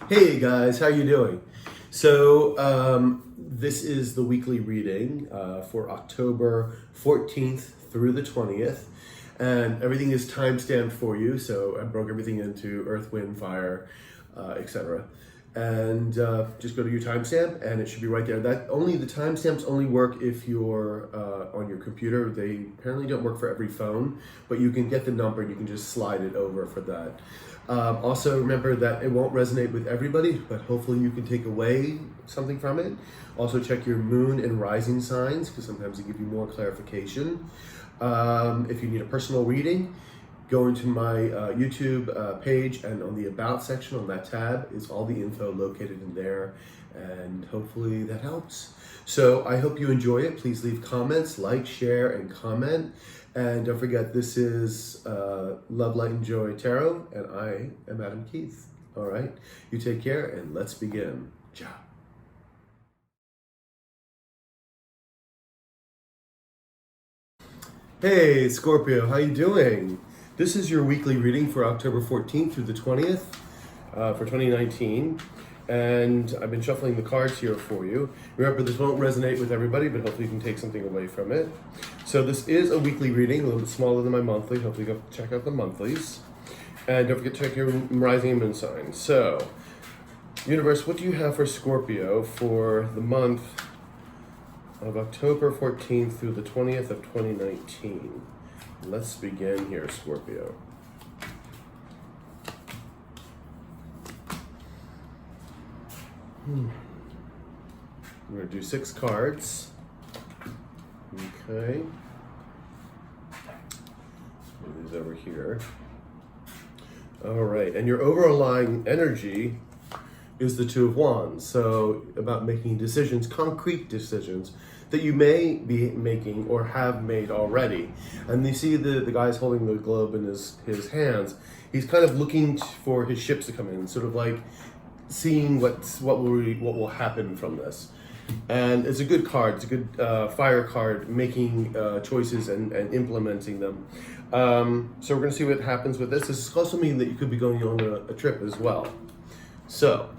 Hey guys, how you doing? This is the weekly reading for October 14th through the 20th, and everything is time-stamped for you. So I broke everything into earth, wind, fire, etc. And just go to your timestamp, and it should be right there. The timestamps only work if you're on your computer. They apparently don't work for every phone, but you can get the number and you can just slide it over for that. Also, remember that it won't resonate with everybody, but hopefully you can take away something from it. Also, check your moon and rising signs because sometimes they give you more clarification. If you need a personal reading, go into my YouTube page, and on the About section on that tab is all the info located in there, and hopefully that helps. So I hope you enjoy it. Please leave comments, like, share, and comment. And don't forget, this is Love, Light, and Joy Tarot, and I am Adam Keith. All right, you take care, and let's begin. Ciao. Hey, Scorpio, how you doing? This is your weekly reading for October 14th through the 20th for 2019. And I've been shuffling the cards here for you. Remember, this won't resonate with everybody, but hopefully you can take something away from it. So this is a weekly reading, a little bit smaller than my monthly. Hopefully go check out the monthlies. And don't forget to check your rising and moon signs. So, universe, what do you have for Scorpio for the month of October 14th through the 20th of 2019? Let's begin here, Scorpio. I'm going to do 6 cards. Okay. Move these over here. All right, and your overlying energy is the Two of Wands. So about making decisions, concrete decisions that you may be making or have made already. And you see the guy's holding the globe in his hands. He's kind of looking for his ships to come in, sort of like seeing what will happen from this. And it's a good card. It's a good fire card, making choices and implementing them. So we're going to see what happens with this. This also means that you could be going on a trip as well. So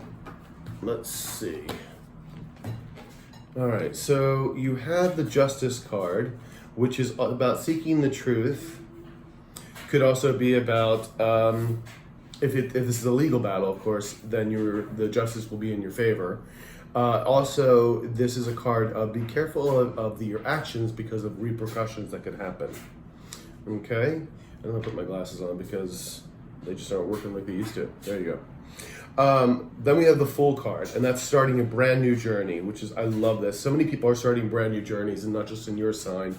let's see. All right, so you have the Justice card, which is about seeking the truth. Could also be about if this is a legal battle, of course, then the justice will be in your favor. Also, this is a card of be careful of your actions because of repercussions that could happen. Okay, I'm gonna put my glasses on because they just aren't working like they used to. There you go. Then we have the Fool card, and that's starting a brand new journey, which is, I love this. So many people are starting brand new journeys, and not just in your sign,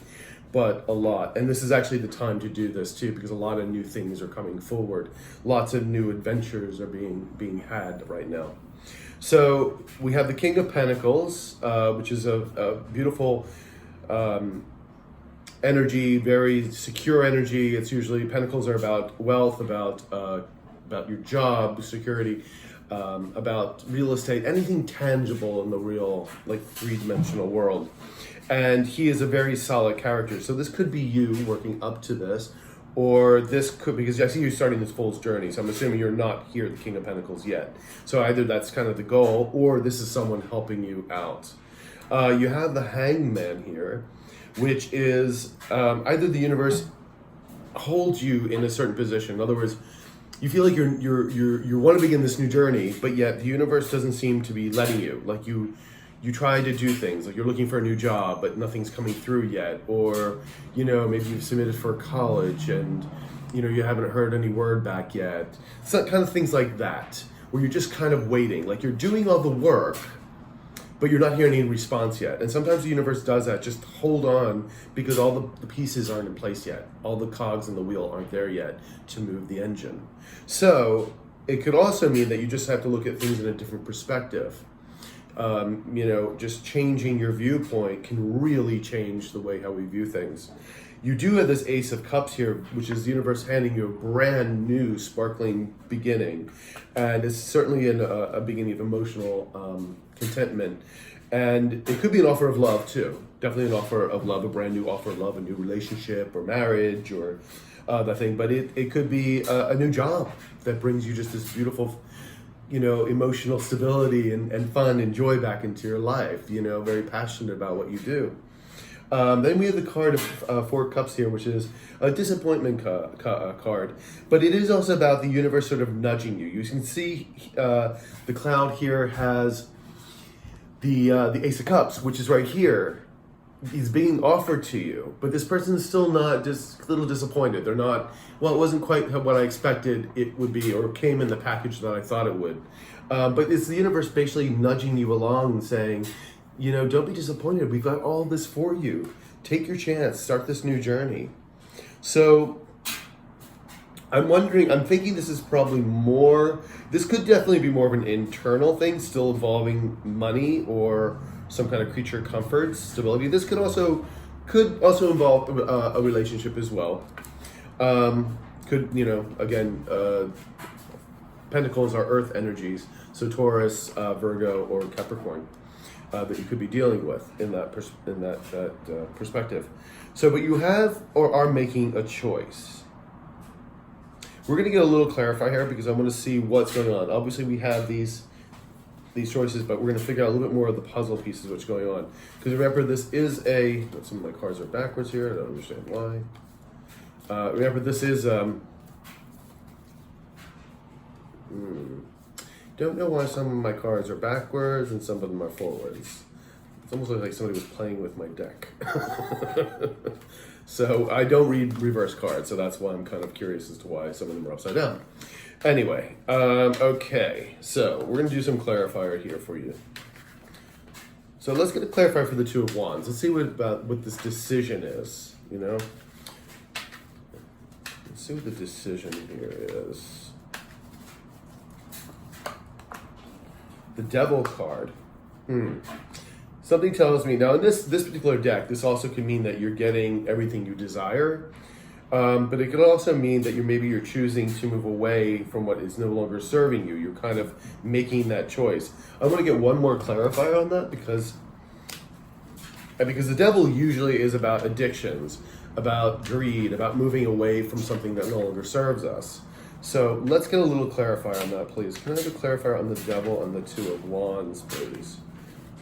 but a lot. And this is actually the time to do this too, because a lot of new things are coming forward. Lots of new adventures are being had right now. So we have the King of Pentacles, which is a beautiful energy, very secure energy. It's usually, Pentacles are about wealth, about your job, security, about real estate, anything tangible in the real, like, three-dimensional world. And he is a very solid character. So this could be you working up to this, or this could, because I see you starting this Fool's journey, so I'm assuming you're not here at the King of Pentacles yet. So either that's kind of the goal, or this is someone helping you out. You have the Hangman here, which is either the universe holds you in a certain position. In other words, you feel like you want to begin this new journey, but yet the universe doesn't seem to be letting you. Like you try to do things, like you're looking for a new job, but nothing's coming through yet. Or, maybe you've submitted for college and, you haven't heard any word back yet. So kind of things like that, where you're just kind of waiting. Like you're doing all the work, but you're not hearing any response yet. And sometimes the universe does that. Just hold on, because all the pieces aren't in place yet. All the cogs in the wheel aren't there yet to move the engine. So it could also mean that you just have to look at things in a different perspective. Just changing your viewpoint can really change the way how we view things. You do have this Ace of Cups here, which is the universe handing you a brand new sparkling beginning. And it's certainly a beginning of emotional contentment. And it could be an offer of love too. Definitely an offer of love, a brand new offer of love, a new relationship or marriage or that thing. But it could be a new job that brings you just this beautiful emotional stability and fun and joy back into your life, very passionate about what you do. Then we have the card of Four Cups here, which is a disappointment card. But it is also about the universe sort of nudging you. You can see the cloud here has the Ace of Cups, which is right here. Is being offered to you, but this person is still not, just a little disappointed. They're not, well, it wasn't quite what I expected it would be, or came in the package that I thought it would. But it's the universe basically nudging you along and saying, don't be disappointed. We've got all this for you. Take your chance. Start this new journey. So I'm thinking this is probably this could definitely be more of an internal thing, still involving money or some kind of creature comfort, stability. This could also involve a relationship as well. Pentacles are earth energies, so Taurus, Virgo, or Capricorn that you could be dealing with in that perspective. So, but you have or are making a choice. We're going to get a little clarifier here because I want to see what's going on. Obviously, we have these choices, but we're going to figure out a little bit more of the puzzle pieces, what's going on. Because remember, this is some of my cards are backwards here. I don't understand why. Remember, this is, don't know why some of my cards are backwards and some of them are forwards. It's almost like somebody was playing with my deck. So I don't read reverse cards, so that's why I'm kind of curious as to why some of them are upside down. Anyway, okay, so we're going to do some clarifier here for you. So let's get a clarifier for the Two of Wands. Let's see what this decision is, Let's see what the decision here is. The Devil card. Something tells me, now in this particular deck, this also can mean that you're getting everything you desire. But it could also mean that you're choosing to move away from what is no longer serving you. You're kind of making that choice. I want to get one more clarifier on that because the devil usually is about addictions, about greed, about moving away from something that no longer serves us. So let's get a little clarifier on that, please. Can I have a clarifier on the devil and the Two of Wands, please?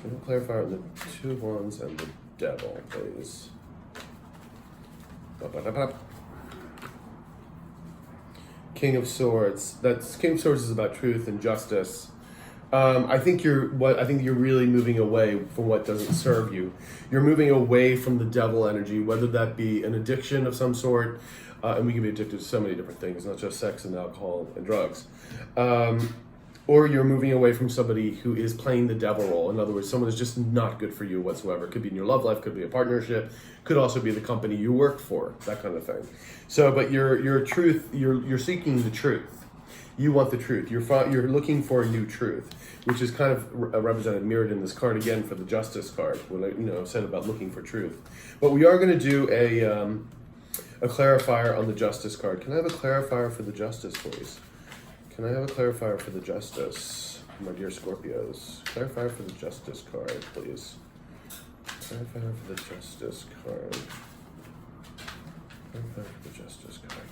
Can I have a clarifier on the Two of Wands and the devil, please? King of Swords. King of Swords is about truth and justice. I think you're really moving away from what doesn't serve you. You're moving away from the devil energy, whether that be an addiction of some sort, and we can be addicted to so many different things, not just sex and alcohol and drugs. Or you're moving away from somebody who is playing the devil role. In other words, someone is just not good for you whatsoever. Could be in your love life, could be a partnership, could also be the company you work for, that kind of thing. So, but you're seeking the truth. You want the truth. You're looking for a new truth, which is kind of represented, mirrored in this card again for the Justice card. When I said about looking for truth, but we are going to do a clarifier on the Justice card. Can I have a clarifier for the Justice, please? Can I have a clarifier for the Justice, my dear Scorpios? Clarifier for the Justice card, please. Clarifier for the Justice card. Clarifier for the Justice card.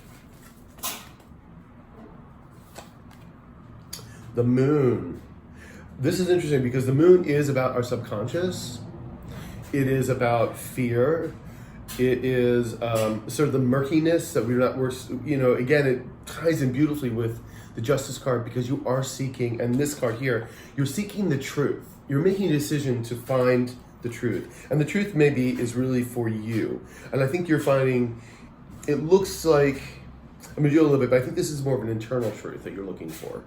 The Moon. This is interesting because the Moon is about our subconscious. It is about fear. It is sort of the murkiness that again, it ties in beautifully with the Justice card because you are seeking, and this card here, you're seeking the truth. You're making a decision to find the truth. And the truth is really for you. And I think you're finding, it looks like, I'm going to do a little bit, but I think this is more of an internal truth that you're looking for.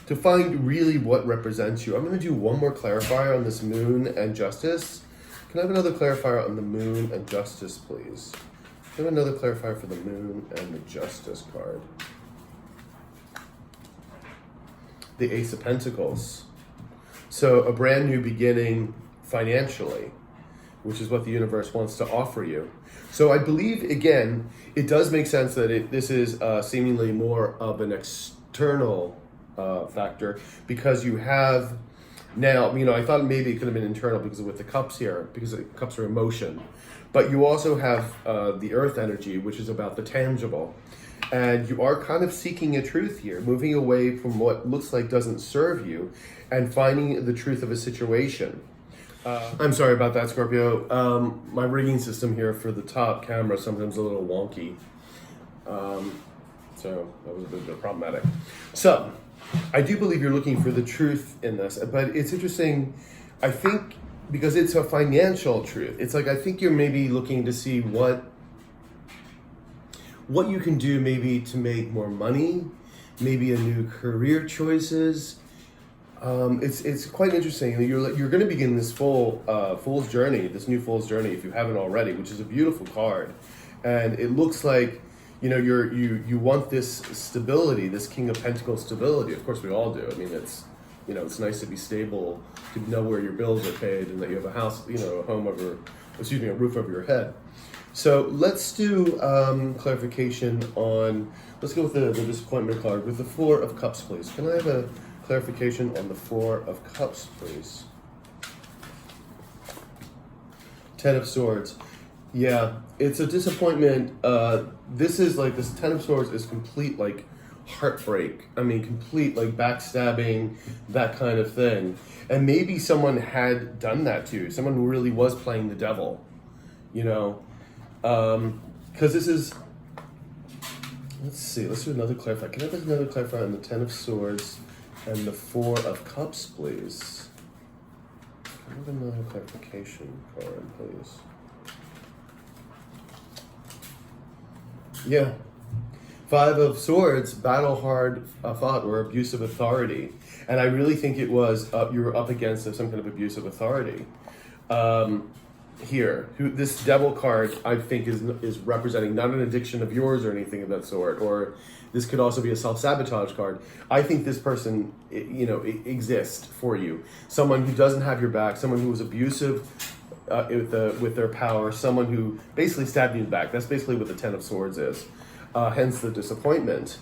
To find really what represents you. I'm going to do one more clarifier on this Moon and Justice. Can I have another clarifier on the Moon and Justice, please? Can I have another clarifier for the Moon and the Justice card? The Ace of Pentacles. So a brand new beginning financially, which is what the universe wants to offer you. So I believe, again, it does make sense that this is seemingly more of an external factor because you have now, I thought maybe it could have been internal because with the cups here, because the cups are emotion. But you also have the earth energy, which is about the tangible. And you are kind of seeking a truth here, moving away from what looks like doesn't serve you and finding the truth of a situation. I'm sorry about that, Scorpio. My rigging system here for the top camera is sometimes a little wonky. So that was a bit problematic. So I do believe you're looking for the truth in this, but it's interesting, I think, because it's a financial truth. It's like, I think you're maybe looking to see what you can do maybe to make more money, maybe a new career choices. It's quite interesting. You're going to begin this fool's journey, this new fool's journey, if you haven't already, which is a beautiful card, and it looks like you want this stability, this King of Pentacles stability. Of course, we all do. I mean, it's nice to be stable, to know where your bills are paid, and that you have a house, a roof over your head. So let's do clarification on. Let's go with the disappointment card with the Four of Cups, please. Can I have a clarification on the Four of Cups, please? Ten of Swords. Yeah, it's a disappointment. This Ten of Swords is complete, like, heartbreak. I mean, complete, like, backstabbing, that kind of thing. And maybe someone had done that to you. Someone who really was playing the devil, because this is, let's do another clarifier. Can I have another clarifier on the Ten of Swords and the Four of Cups, please? Can I have another clarification card, please? Yeah. Five of Swords, battle hard fought, or abuse of authority. And I really think it was, you were up against some kind of abuse of authority. Here, this Devil card, I think, is representing not an addiction of yours or anything of that sort, or this could also be a self-sabotage card. I think this person, exists for you. Someone who doesn't have your back, someone who was abusive with their power, someone who basically stabbed you in the back. That's basically what the Ten of Swords is. Hence the disappointment.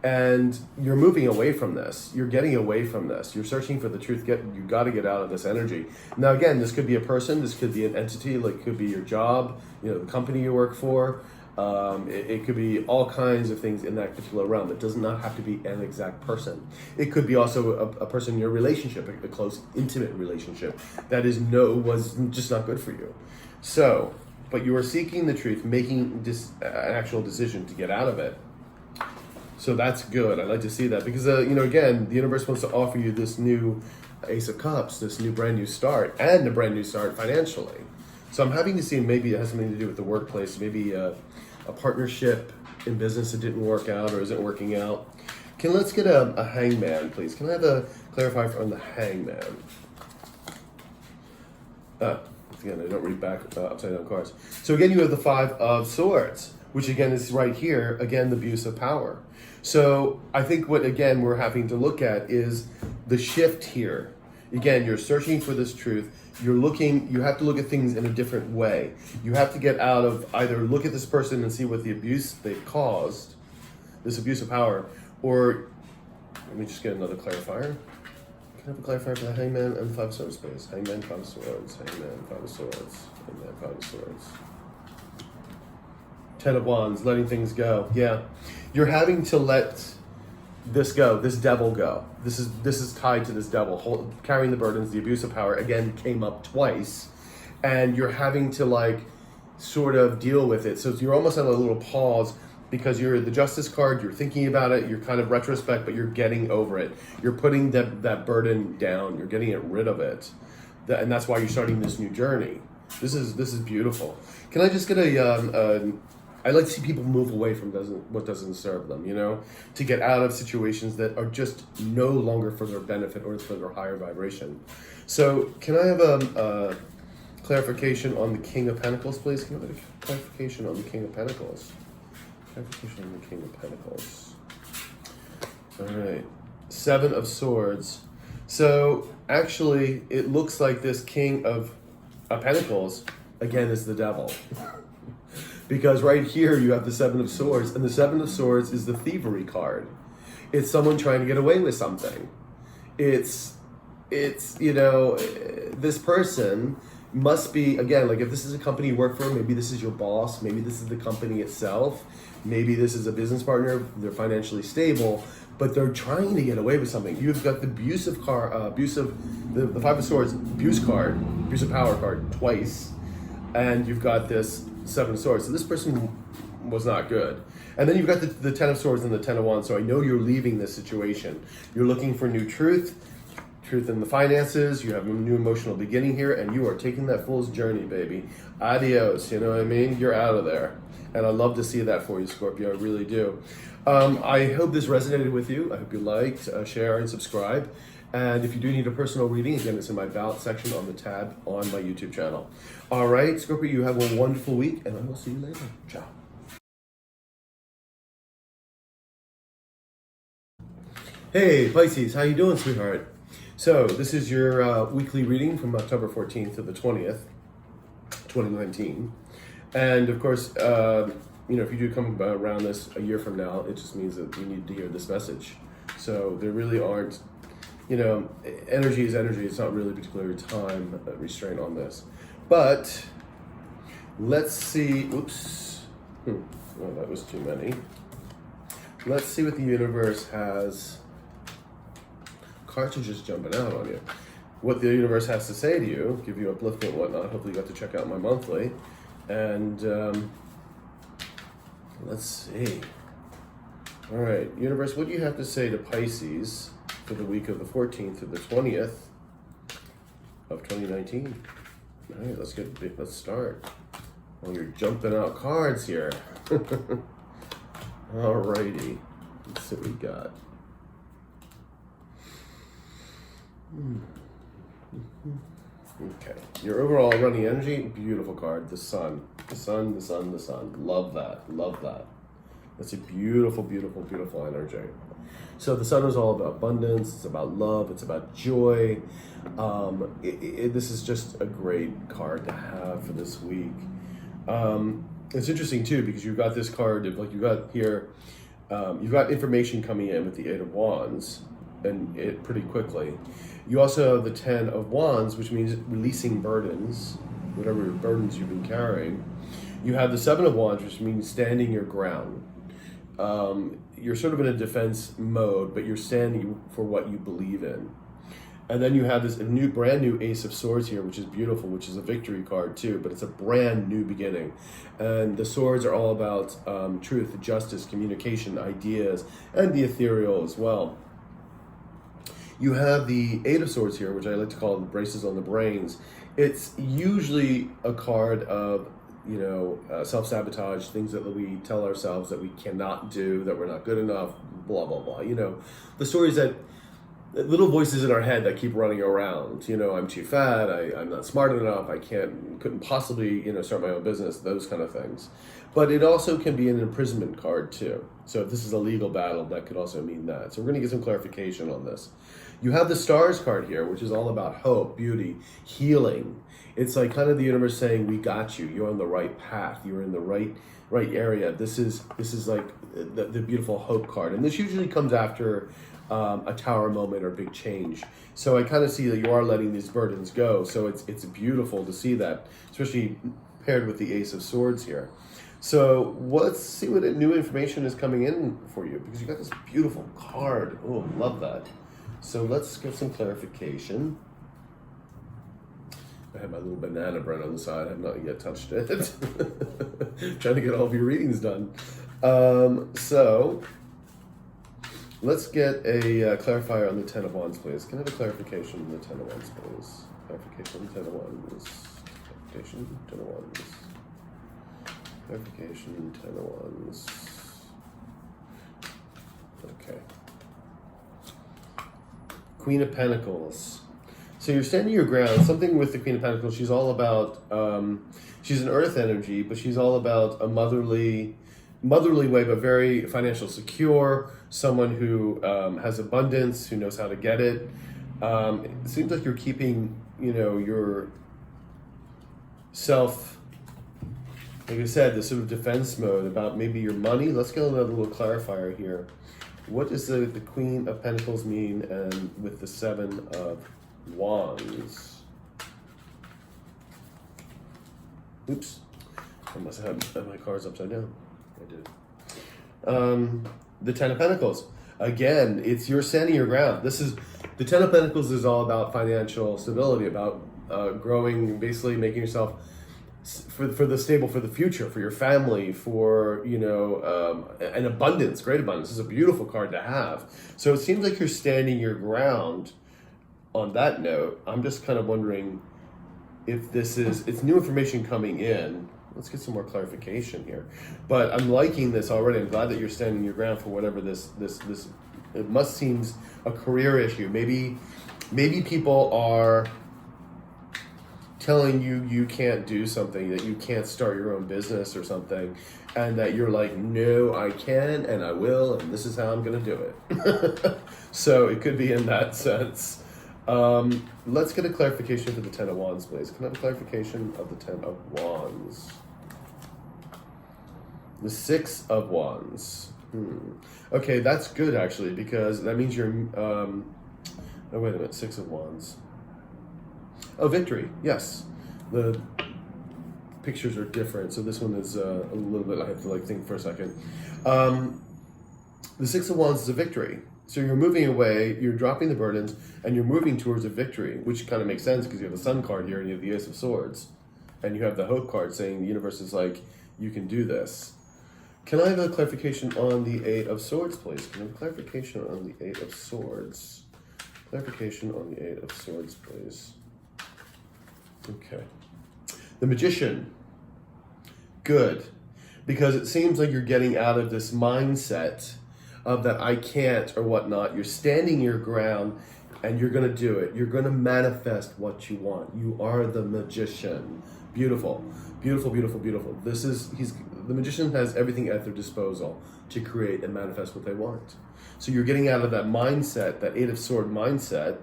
And you're moving away from this. You're getting away from this. You're searching for the truth. You got to get out of this energy. Now, again, this could be a person. This could be an entity. Like, could be your job, the company you work for. It could be all kinds of things in that particular realm. It does not have to be an exact person. It could be also a person in your relationship, a close, intimate relationship that was just not good for you. So, but you are seeking the truth, making an actual decision to get out of it. So that's good. I like to see that because, again, the universe wants to offer you this new Ace of Cups, this new brand new start, and a brand new start financially. So I'm having to see, maybe it has something to do with the workplace, maybe a partnership in business that didn't work out or isn't working out. Let's get a Hangman, please. Can I have a clarifier on the Hangman? Again, I don't read back upside down cards. So again, you have the Five of Swords, which again is right here, again, the abuse of power. So I think what, again, we're having to look at is the shift here. Again, you're searching for this truth. You have to look at things in a different way. You have to get out of either look at this person and see what the abuse they've caused, this abuse of power, or let me just get another clarifier. Can I have a clarifier for the Hangman and Five of Swords, please? Hangman, Five of Swords, Hangman, Five of Swords, Hangman, Five of Swords. Ten of Wands, letting things go. Yeah, you're having to let this go, this devil go. This is tied to this devil, carrying the burdens. The abuse of power again came up twice, and you're having to sort of deal with it. So you're almost at a little pause because you're the Justice card. You're thinking about it. You're kind of retrospect, but you're getting over it. You're putting that burden down. You're getting rid of it, and that's why you're starting this new journey. This is beautiful. Can I just get I like to see people move away from what doesn't serve them, to get out of situations that are just no longer for their benefit or for their higher vibration. So can I have a clarification on the King of Pentacles, please? Can I have a clarification on the King of Pentacles? Clarification on the King of Pentacles. All right. Seven of Swords. So actually, it looks like this King of Pentacles, again, is the devil. Because right here you have the Seven of Swords, and the Seven of Swords is the thievery card. It's someone trying to get away with something. It's this person, must be, again, like if this is a company you work for, maybe this is your boss, maybe this is the company itself, maybe this is a business partner, they're financially stable, but they're trying to get away with something. You've got the the Five of Swords abuse card, abuse of power card twice, and you've got this Seven of Swords. So this person was not good. And then you've got the Ten of Swords and the Ten of Wands. So I know you're leaving this situation. You're looking for new truth in the finances. You have a new emotional beginning here, and you are taking that fool's journey, baby. Adios, you know what I mean? You're out of there. And I love to see that for you, Scorpio. I really do. I hope this resonated with you. I hope you liked, share, and subscribe. And if you do need a personal reading, again, it's in my About section on the tab on my YouTube channel. All right, Scorpio, you have a wonderful week, and I will see you later. Ciao. Hey, Pisces, how you doing, sweetheart? So this is your weekly reading from October 14th to the 20th, 2019. And of course, you know, if you do come around this a year from now, it just means that you need to hear this message. So there really aren't, you know, energy is energy. It's not really a particular time restraint on this. But let's see, oops, well, that was too many. Let's see what the universe has. Cards are just jumping out on you. What the universe has to say to you, give you upliftment and whatnot. Hopefully you got to check out my monthly. And let's see. All right, universe, what do you have to say to Pisces for the week of the 14th to the 20th of 2019? All right, let's start. Oh, you're jumping out cards here. All righty, let's see what we got. Okay, your overall running energy, beautiful card. The sun, the sun, the sun, the sun. Love that, love that. That's a beautiful, beautiful, beautiful energy. So the sun is all about abundance. It's about love. It's about joy. This is just a great card to have for this week. It's interesting too because you've got this card. Like you got here, you've got information coming in with the Eight of Wands, and it pretty quickly. You also have the Ten of Wands, which means releasing burdens, whatever burdens you've been carrying. You have the Seven of Wands, which means standing your ground. You're sort of in a defense mode, but you're standing for what you believe in. And then you have this brand new Ace of Swords here, which is beautiful, which is a victory card too, but it's a brand new beginning. And the swords are all about truth, justice, communication, ideas, and the ethereal as well. You have the Eight of Swords here, which I like to call the braces on the brains. It's usually a card of, you know, self-sabotage, things that we tell ourselves that we cannot do, that we're not good enough, blah, blah, blah. You know, the stories that, little voices in our head that keep running around. You know, I'm too fat, I'm not smart enough, I couldn't possibly, you know, start my own business, those kind of things. But it also can be an imprisonment card too. So if this is a legal battle, that could also mean that. So we're going to get some clarification on this. You have the Stars card here, which is all about hope, beauty, healing. It's like kind of the universe saying, we got you. You're on the right path. You're in the right area. This is like the beautiful hope card. And this usually comes after a tower moment or big change. So I kind of see that you are letting these burdens go. So it's beautiful to see that, especially paired with the Ace of Swords here. So let's see what new information is coming in for you, because you got this beautiful card. Oh, love that. So let's get some clarification. I have my little banana bread on the side. I have not yet touched it. Trying to get all of your readings done. So let's get a clarifier on the Ten of Wands, please. Can I have a clarification on the Ten of Wands, please? Clarification on the Ten of Wands. Clarification, Ten of Wands. Clarification, Ten of Wands. Okay. Queen of Pentacles. So you're standing your ground. Something with the Queen of Pentacles. She's all about, she's an earth energy, but she's all about a motherly way, but very financial secure, someone who has abundance, who knows how to get it. It seems like you're keeping, you know, your self, like I said, this sort of defense mode about maybe your money. Let's get another little clarifier here. What does the Queen of Pentacles mean, and with the Seven of Wands? Oops. I must have had my cards upside down. I did. The Ten of Pentacles. Again, it's you're standing your ground. This is the Ten of Pentacles is all about financial stability, about growing, basically making yourself for the stable for the future, for your family, for an abundance, great abundance. This is a beautiful card to have. So it seems like you're standing your ground. On that note, I'm just kind of wondering if it's new information coming in. Let's get some more clarification here. But I'm liking this already. I'm glad that you're standing your ground for whatever this it must seems a career issue. Maybe people are telling you can't do something, that you can't start your own business or something, and that you're like, no, I can and I will, and this is how I'm gonna do it. So it could be in that sense. Let's get a clarification for the Ten of Wands, please. Can I have a clarification of the Ten of Wands? The Six of Wands. Okay, that's good actually, because that means you're oh wait a minute, Six of Wands. Oh, victory, yes. The pictures are different, so this one is a little bit, I have to think for a second. The Six of Wands is a victory. So you're moving away, you're dropping the burdens, and you're moving towards a victory, which kind of makes sense because you have the Sun card here and you have the Ace of Swords. And you have the Hope card saying the universe is like, you can do this. Can I have a clarification on the Eight of Swords, please? Can I have a clarification on the Eight of Swords? Clarification on the Eight of Swords, please. Okay. The Magician. Good. Because it seems like you're getting out of this mindset of that I can't or whatnot. You're standing your ground and you're going to do it. You're going to manifest what you want. You are the magician. Beautiful. Beautiful, beautiful, beautiful. The magician has everything at their disposal to create and manifest what they want. So you're getting out of that mindset, that Eight of Sword mindset,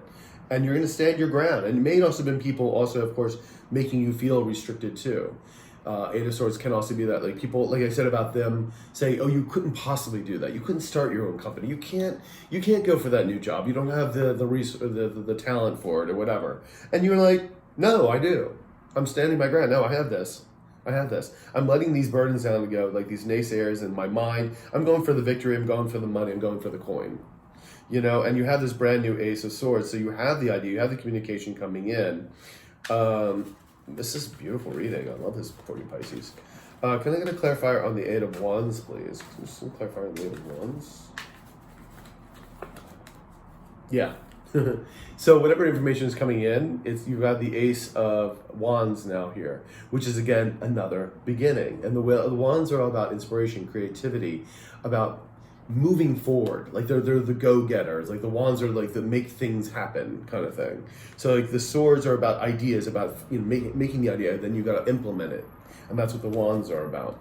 and you're going to stand your ground. And it may also have been people also, of course, making you feel restricted too. Eight of Swords can also be that, like people, like I said about them saying, oh, you couldn't possibly do that. You couldn't start your own company. You can't go for that new job. You don't have the talent for it or whatever. And you're like, no, I do. I'm standing my ground. No, I have this. I'm letting these burdens down and go, like these naysayers in my mind. I'm going for the victory. I'm going for the money. I'm going for the coin. And you have this brand new Ace of Swords. So you have the idea, you have the communication coming in. This is a beautiful reading. I love this for you, Pisces. Can I get a clarifier on the Eight of Wands, please? Can you just clarify on the Eight of Wands? Yeah. So whatever information is coming in, you've got the Ace of Wands now here, which is again another beginning. And the wands are all about inspiration, creativity, about moving forward. Like they're the go-getters. Like the wands are like the make things happen kind of thing. So like the swords are about ideas, about making the idea, then you got to implement it, and that's what the wands are about.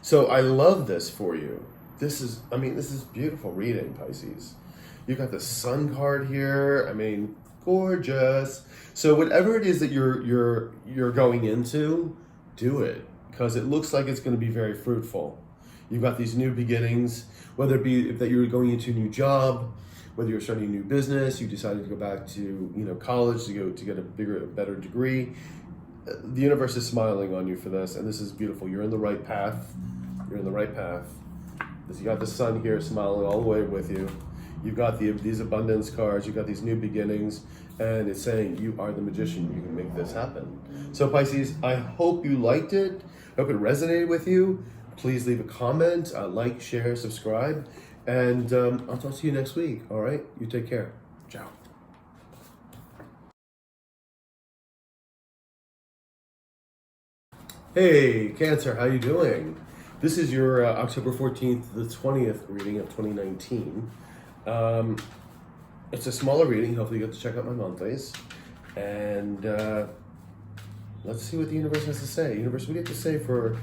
So I love this for you. This is beautiful reading, Pisces. You got the Sun card here. Gorgeous. So whatever it is that you're going into, do it, because it looks like it's going to be very fruitful. You've got these new beginnings, whether it be that you're going into a new job, whether you're starting a new business, you decided to go back to college to get a better degree. The universe is smiling on you for this, and this is beautiful. You're in the right path. You got the Sun here smiling all the way with you. You've got these abundance cards, you've got these new beginnings, and it's saying you are the magician, you can make this happen. So Pisces, I hope you liked it. I hope it resonated with you. Please leave a comment, like, share, subscribe, and I'll talk to you next week, all right? You take care. Ciao. Hey, Cancer, how you doing? This is your October 14th to the 20th reading of 2019. It's a smaller reading. Hopefully you get to check out my monthlies. And let's see what the universe has to say. Universe, what do you have to say for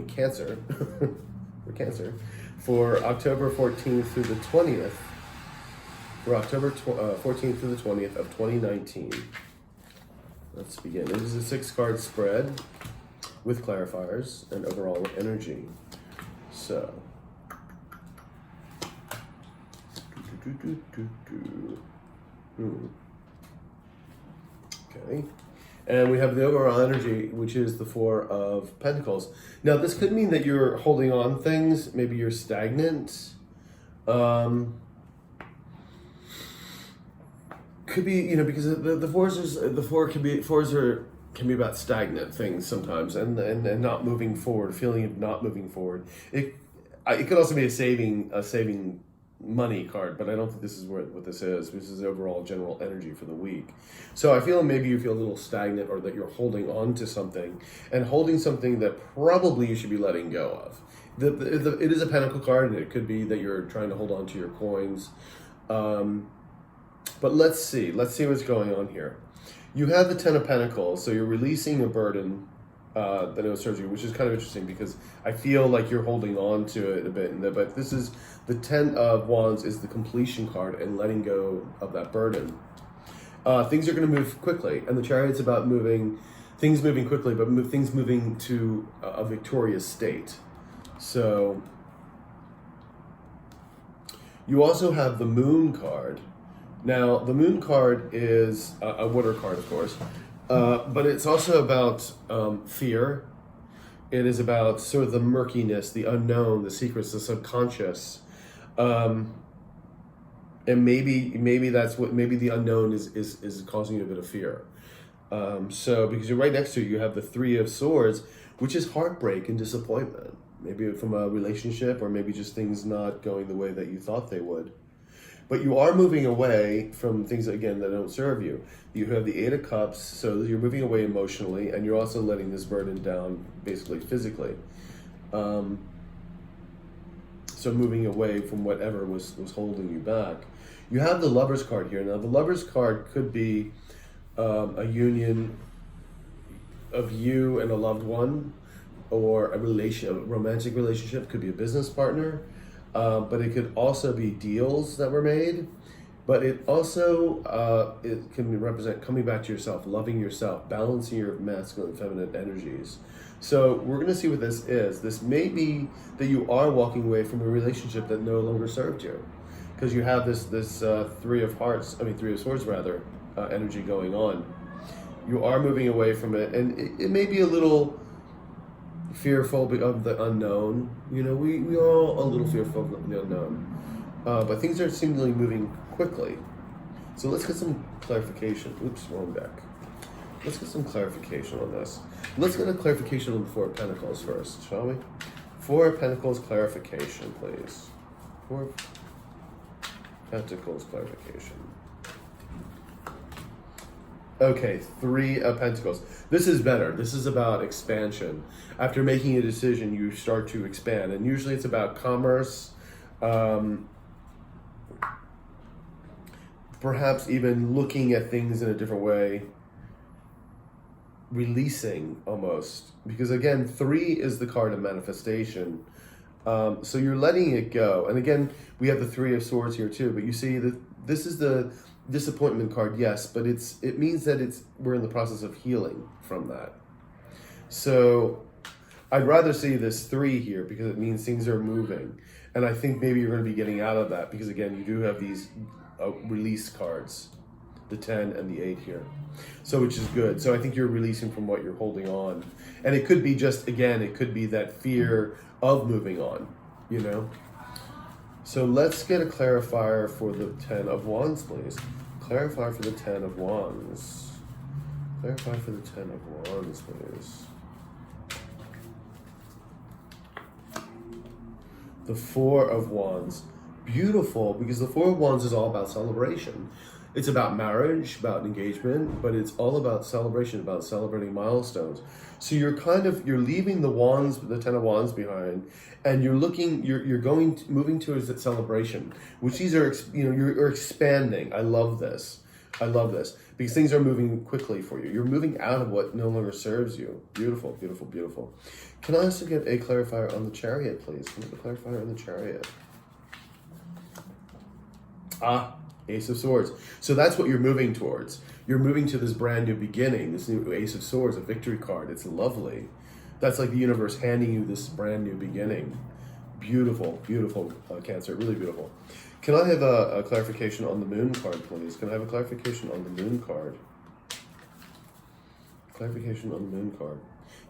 Cancer? For Cancer. For October 14th through the 20th. For October 14th through the 20th of 2019. Let's begin. This is a 6-card spread with clarifiers and overall energy. So, okay. And we have the overall energy, which is the Four of Pentacles. Now, this could mean that you're holding on things. Maybe you're stagnant. Could be, because the fours can be about stagnant things sometimes, and not moving forward, feeling of not moving forward. It could also be a saving money card, but I don't think this is what this is. This is the overall general energy for the week. So I feel maybe you feel a little stagnant, or that you're holding on to something, and holding something that probably you should be letting go of. It is a pentacle card, and it could be that you're trying to hold on to your coins. But let's see what's going on here. You have the Ten of Pentacles, so you're releasing a burden that it serves you, which is kind of interesting because I feel like you're holding on to it a bit. But this is the Ten of Wands is the completion card and letting go of that burden. Things are going to move quickly, and the Chariot's about things moving quickly, but things moving to a victorious state. So you also have the Moon card. Now, the Moon card is a water card, of course, but it's also about fear. It is about sort of the murkiness, the unknown, the secrets, the subconscious, and maybe that's what the unknown is causing you a bit of fear. So because you're right next to it, you have the Three of Swords, which is heartbreak and disappointment, maybe from a relationship, or maybe just things not going the way that you thought they would. But you are moving away from things, again, that don't serve you. You have the Eight of Cups, so you're moving away emotionally, and you're also letting this burden down, basically physically. So moving away from whatever was holding you back. You have the Lover's card here. Now, the Lover's card could be a union of you and a loved one, or a romantic relationship. Could be a business partner. But it could also be deals that were made, but it also it can represent coming back to yourself, loving yourself, balancing your masculine and feminine energies. So we're going to see what this is. This may be that you are walking away from a relationship that no longer served you, because you have this Three of Swords rather, energy going on. You are moving away from it, and it may be a little fearful of the unknown. We are all a little fearful of the unknown, but things are seemingly moving quickly. So let's get some clarification. Oops, wrong deck. Let's get some clarification on this. Let's get a clarification on the Four of Pentacles first, shall we? Four of Pentacles clarification, please. Four of Pentacles clarification. Okay, Three of Pentacles. This is better. This is about expansion. After making a decision, you start to expand. And usually it's about commerce, perhaps even looking at things in a different way, releasing almost. Because again, Three is the card of manifestation. So you're letting it go. And again, we have the Three of Swords here too. But you see that this is the disappointment card, yes, but it means that we're in the process of healing from that. So I'd rather see this Three here because it means things are moving, and I think maybe you're going to be getting out of that because again, you do have these release cards, the 10 and the 8 here, so which is good. So I think you're releasing from what you're holding on, and it could be it could be that fear of moving on, So let's get a clarifier for the Ten of Wands, please. Clarify for the Ten of Wands. Clarify for the Ten of Wands, please. The Four of Wands. Beautiful, because the Four of Wands is all about celebration. It's about marriage, about engagement, but it's all about celebration, about celebrating milestones. So you're leaving the wands, the Ten of Wands behind, and moving towards that celebration, which these are, you're expanding. I love this because things are moving quickly for you. You're moving out of what no longer serves you. Beautiful, beautiful, beautiful. Can I also get a clarifier on the Chariot, please? Can I get a clarifier on the Chariot? Ace of Swords. So that's what you're moving towards. You're moving to this brand new beginning, this new Ace of Swords, a victory card. It's lovely. That's like the universe handing you this brand new beginning. Beautiful, beautiful, Cancer, really beautiful. Can I have a clarification on the Moon card, please? Can I have a clarification on the Moon card? Clarification on the Moon card.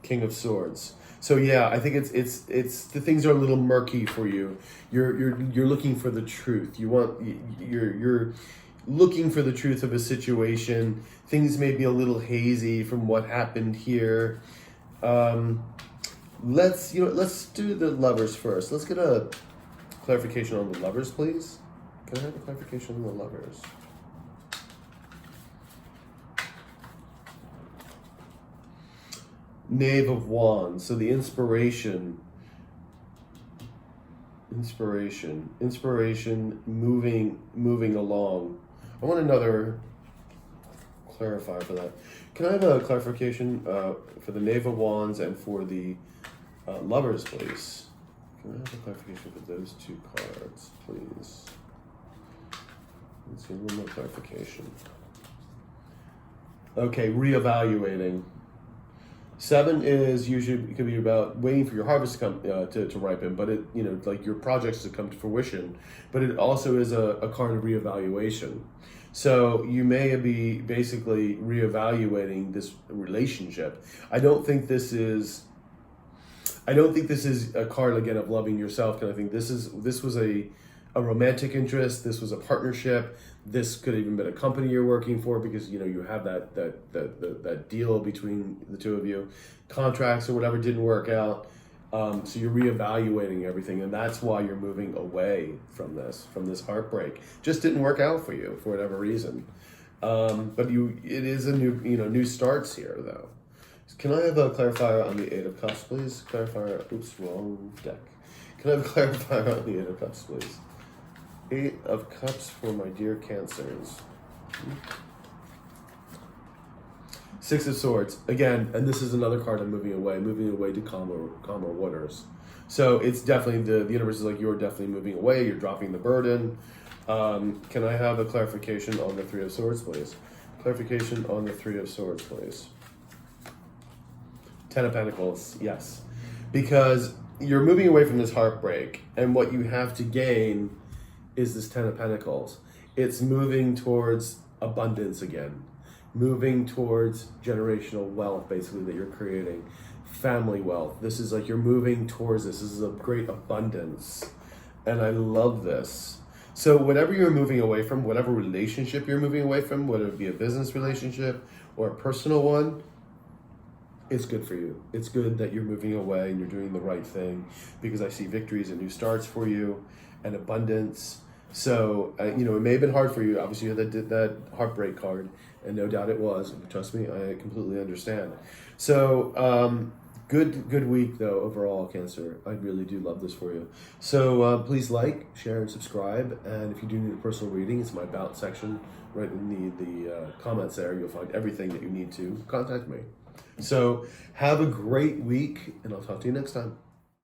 King of Swords. So yeah, I think it's the things are a little murky for you. You're looking for the truth. You're looking for the truth of a situation. Things may be a little hazy from what happened here. Let's do the Lovers first. Let's get a clarification on the Lovers, please. Can I have a clarification on the Lovers? Knave of Wands. So the inspiration, moving along. I want another clarifier for that. Can I have a clarification for the Knave of Wands and for the Lovers, please? Can I have a clarification for those two cards, please? Let's see, a little more clarification. Okay, reevaluating. 7 is usually, it could be about waiting for your harvest to come to ripen, but it, like your projects to come to fruition. But it also is a card of reevaluation. So you may be basically reevaluating this relationship. I don't think this is a card again of loving yourself. And I think this was a romantic interest. This was a partnership. This could have even been a company you're working for because you have that deal between the two of you. Contracts or whatever didn't work out. So you're reevaluating everything, and that's why you're moving away from this heartbreak. Just didn't work out for you for whatever reason. But it is a new starts here though. Can I have a clarifier on the 8 of Cups, please? Clarifier. Oops, wrong deck. Can I have a clarifier on the 8 of Cups, please? 8 of Cups for my dear Cancers. 6 of Swords. Again, and this is another card of moving away to calmer waters. So it's definitely, the universe is like, you're definitely moving away, you're dropping the burden. Can I have a clarification on the 3 of Swords, please? Clarification on the 3 of Swords, please. 10 of Pentacles, yes. Because you're moving away from this heartbreak, and what you have to gain is this 10 of Pentacles. It's moving towards abundance again. Moving towards generational wealth, basically, that you're creating. Family wealth. This is like you're moving towards this. This is a great abundance. And I love this. So whatever you're moving away from, whatever relationship you're moving away from, whether it be a business relationship or a personal one, it's good for you. It's good that you're moving away and you're doing the right thing, because I see victories and new starts for you and abundance. So, it may have been hard for you. Obviously, you had that heartbreak card, and no doubt it was. Trust me, I completely understand. So, good week, though, overall, Cancer. I really do love this for you. So, please like, share, and subscribe. And if you do need a personal reading, it's my About section right in the comments there. You'll find everything that you need to contact me. So, have a great week, and I'll talk to you next time.